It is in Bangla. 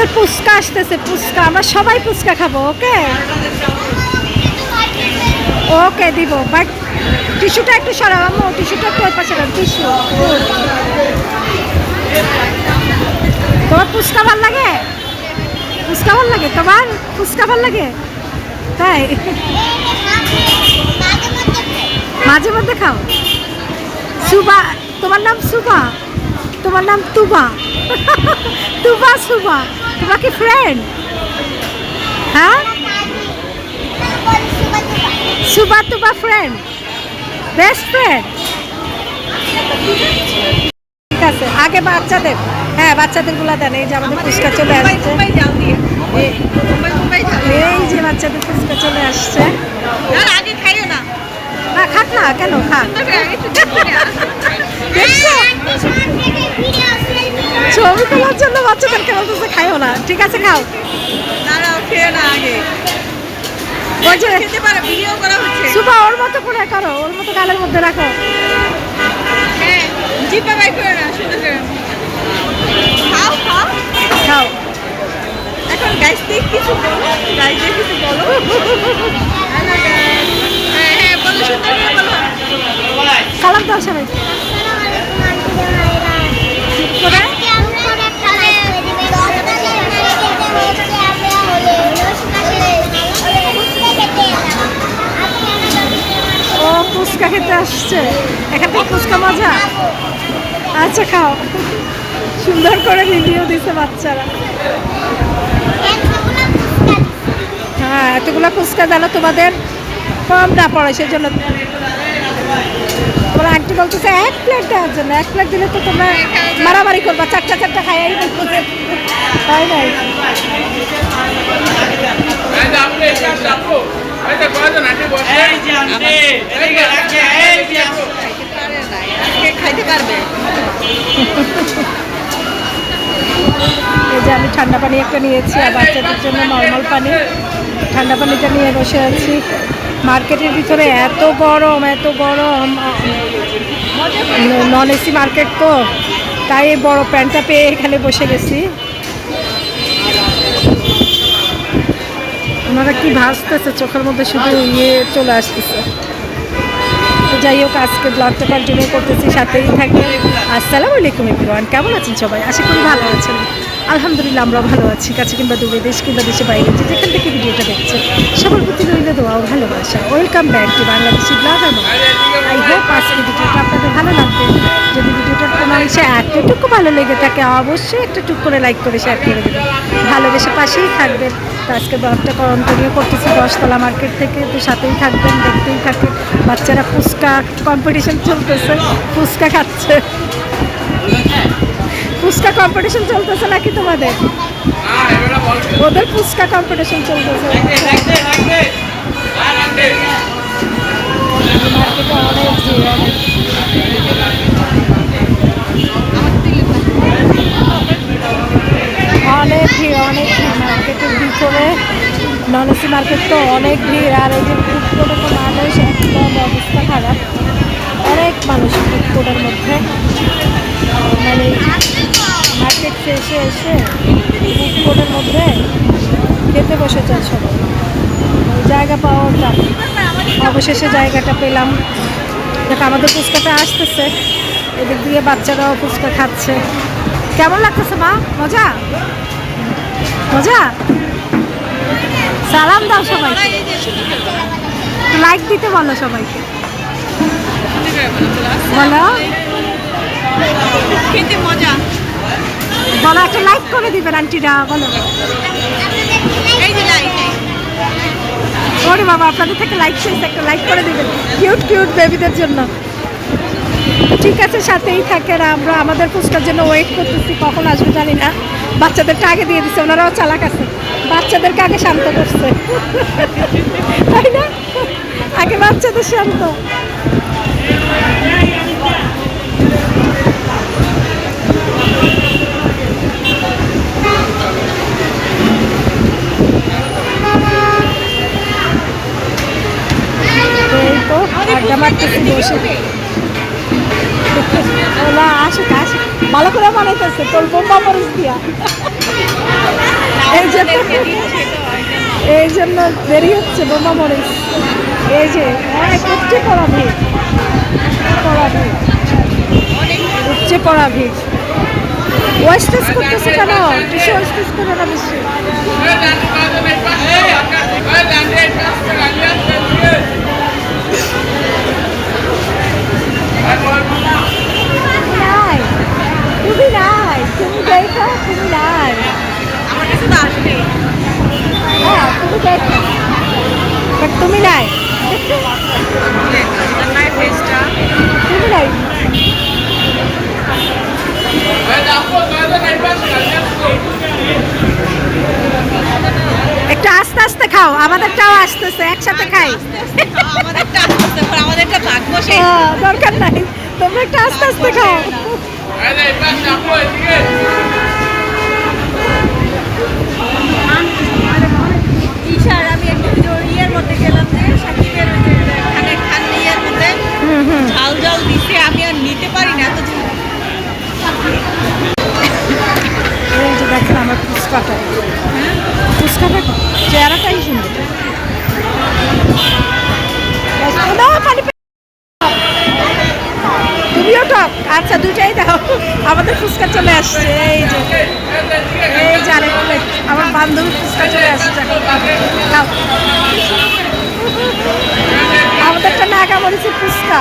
আমাদের ফুচকা আসতেছে, ফুচকা আমরা সবাই ফুচকা খাবো। ওকে ওকে দিব, বাট টিস্যুটা একটু সরাও আম্মু, টিস্যুটা একটু ওই পাশে রাখ, টিস্যু। তোমার ফুচকা ভাল লাগে? ফুচকা ভাল লাগে তোমার? ফুচকা ভাল লাগে তাই? মাঝে মধ্যে খাও? সুবা, তোমার নাম সুবা? তোমার নাম তুবা? তুবা সুবা, তোমার কি ফ্রেন্ড? হ্যাঁ, সুবা তুবা ফ্রেন্ড, বেস্ট ফ্রেন্ড। ঠিক আছে, আগে বাচ্চাদের, হ্যাঁ বাচ্চাদের গুলা দেন। এই যে আমাদের ফুচকা চলে আসছে, এই যে বাচ্চাদের ফুচকা চলে আসছে। আগে খাইও না, না খাক না, কেন খাক? ছবি তোলার জন্য বাচ্চাদেরকে বলতেছে খাইও না। ঠিক আছে খাও, খেয়ে না আগে ওই যে খেতে পারে, ভিডিও করা হচ্ছে। সুবা ওর মতো করে করো, ওর মতো গালের মধ্যে রাখো। হ্যাঁ, জিপা বাই করে না, সুন্দর করে খাও খাও খাও। এখন গাইসদের কিছু বলো, গাইসদের কিছু বলো। হ্যাঁ হ্যাঁ বলো, সুন্দর করে বলো। সালাম দাও সবাইকে। ও ফুচকা খেতে আসছে, এখান থেকে ফুচকা মজা। আচ্ছা খাও। সুন্দর করে ভিডিও দিছে বাচ্চারা। হ্যাঁ, এতগুলো ফুচকা যেন তোমাদের কম না পড়ে, সেই জন্য তোমরা আন্টি বলতেছে এক প্লেট দেওয়ার জন্য। এক প্লেট দিলে তো তোমরা মারামারি করবা, চারটা চারটা খাইয়াই বলতেছে, তাই নাই? খাইতে পারবে। এই যে আমি ঠান্ডা পানি একটা নিয়েছি, আর বাচ্চাদের জন্য নর্মাল পানি। ঠান্ডা পানিটা নিয়ে বসে আছি। মার্কেটের ভিতরে এত গরম, এত গরম, নন এসি মার্কেট তো, তাই এই বড় প্যান্টটা পেয়ে এখানে বসে গেছি। ওনারা কি ভাসতেছে, চোখের মধ্যে শুধু ইয়ে চলে আসতেছে। তো যাই হোক, আজকে ব্লগটা কন্টিনিউ করতেছি, সাথেই থাকবে। আসসালামু আলাইকুম এভরিওয়ান, কেমন আছেন সবাই? আশা করি ভালো আছেন। আলহামদুলিল্লাহ আমরাও ভালো আছি। কাছে কিংবা দূরে, দেশ কিংবা দেশে বাইরে, যে যেখান থেকে ভিডিওটা দেখছেন, সবার প্রতি রইল দোয়া ও ভালোবাসা। Welcome back to Bangladeshi blogger. I hope আজকে ভিডিওটা আপনাদের ভালো লাগবে। যদি ভিডিওটার কোনো অংশে এতটুকু ভালো লেগে থাকে, অবশ্যই একটা টুক করে লাইক করে শেয়ার করে দেবেন, ভালোবেসে পাশেই থাকবেন। তো আজকে ব্লগটা কন্টিনিউ করতেছি 10 তলা মার্কেট থেকে। তো সাথেই থাকবেন, দেখতেই থাকেন। বাচ্চারা ফুচকা কম্পিটিশন চলতেছে, ফুচকা খাচ্ছে। ফুচকা কম্পিটিশন চলতেছে নাকি তোমাদের? ওদের ফুচকা কম্পিটিশন চলতেছে। মার্কেটে অনেক ভিড়, অনেক ভিড়, অনেক ভিড় মার্কেটের ভিতরে। নন এসি মার্কেট তো অনেক ভিড়। আর এই যে ফুড কোর্টে তো মানুষ একদম অবস্থা খারাপ, অনেক মানুষ ফুড কোর্টের মধ্যে। মানে মার্কেট শেষে এসে ফুড কোর্টের মধ্যে খেতে বসে যায় সবাই, জায়গা পাওয়ার টান। অবশেষে জায়গাটা পেলাম। দেখ আমাদের ফুচকাটা আসতেছে, এদিক দিয়ে বাচ্চারাও ফুচকা খাচ্ছে। কেমন লাগতেছে মা? মজা মজা? সালাম দাও সবাই, লাইক দিতে বলো সবাইকে, বলো খেতে মজা, বলো একটা লাইক করে দিবেন আন্টিরা, বলো। এই যে লাইক, ওরে বাবা, আপনাদের থেকে লাইক চাইছে, একটা লাইক করে দিবেন কিউট কিউট বেবিদের জন্য। ঠিক আছে, সাথেই থাকেন। আমরা আমাদের ফুচকার জন্য ওয়েট করতেছি, কখন আসবে জানি না। বাচ্চাদেরটা আগে দিয়ে দিচ্ছে, ওনারাও চালাক আছে, বাচ্চাদেরকে আগে শান্ত করছে, তাই না? আগে বাচ্চাদের শান্ত। এই তো আড্ডা মারতেছি বসে। না আসুক আসুক, ভালো করে বানাইতেছে তোর বোম্বা মরিচ দিয়া। এই যে এই জন্য দেরি হচ্ছে বোম্বা মরিচ। এই যে অনেক উপচে পড়া ভিড়, উপচে পড়া ভিড়। ওয়েস্টেজ করতেছে কেন? বেশি ওয়েস্টেজ করে না বেশি। নাই তুমি নাই, তুমি দেখো তুমি নাই। আমার কাছে তো আসবে হ্যাঁ তুমি দেখো, বাট তুমি নাই, মায়ের ফেসটা। তুমি নাই। একটু আস্তে আস্তে খাও, আমাদেরটাও আসতেছে, একসাথে খাই। আমাদেরটা আসতে আমাদেরটা ভাগ্য শেষ। দরকার নাই, তোমরা একটু আস্তে আস্তে খাও। ঈশার আমি একটু ইয়ের মধ্যে গেলাম যে সাকিবের ওই যে খানের খান ইয়ের মধ্যে ঝাল ঝাল দিছে, আমি আর নিতে পারি না এত ঝাল। এই যে দেখেন আমার ফুচকাটা, ফুচকাটা চেহারাটাই সুন্দর। দাও পানি, তুমিও টক, আচ্ছা দুটাই দাও। আমাদের ফুচকা চলে আসছে, এই যে এই যে আরেক প্লেট, আমার বান্ধবীর ফুচকা চলে আসছে। দাও। আমাদেরটা নাগা মরিচের ফুচকা।